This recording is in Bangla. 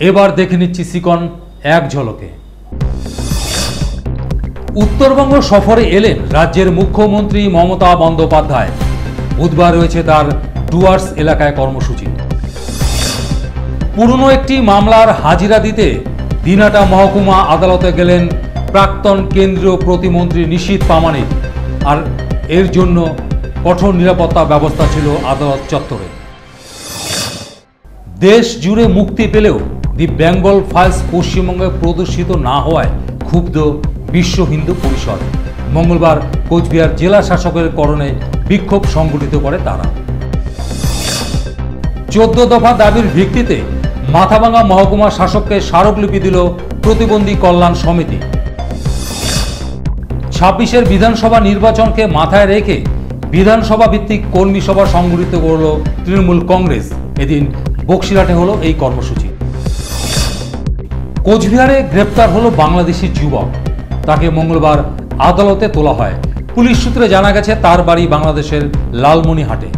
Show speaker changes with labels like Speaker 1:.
Speaker 1: এবার দেখে নিচ্ছি সিকন এক ঝলকে। উত্তরবঙ্গ সফরে এলেন রাজ্যের মুখ্যমন্ত্রী মমতা বন্দ্যোপাধ্যায়। বুধবার রয়েছে তার ডুয়ার্স এলাকায় কর্মসূচি। পুরনো একটি মামলার হাজিরা দিতে দিনহাটা মহকুমা আদালতে গেলেন প্রাক্তন কেন্দ্রীয় প্রতিমন্ত্রী নিশীথ প্রামাণিক। আর এর জন্য কঠোর নিরাপত্তা ব্যবস্থা ছিল আদালত চত্বরে। দেশ জুড়ে মুক্তি পেলেও দি বেঙ্গল ফাইলস পশ্চিমবঙ্গে প্রদর্শিত না হওয়ায় ক্ষুব্ধ বিশ্ব হিন্দু পরিষদ। মঙ্গলবার কোচবিহার জেলা শাসকের করণে বিক্ষোভ সংগঠিত করে তারা। 14 দফা দাবির ভিত্তিতে মাথাভাঙা মহকুমা শাসককে স্মারকলিপি দিল প্রতিবন্ধী কল্যাণ সমিতি। 26-এর বিধানসভা নির্বাচনকে মাথায় রেখে বিধানসভা ভিত্তিক কর্মী সভা সংগঠিত করল তৃণমূল কংগ্রেস। এদিন বক্সিরহাটে হলো এই কর্মসূচি। কোচবিহারে গ্রেপ্তার হলো বাংলাদেশি যুবক। তাকে মঙ্গলবার আদালতে তোলা হয়। পুলিশ সূত্রে জানা গেছে তার বাড়ি বাংলাদেশের লালমনিরহাটে।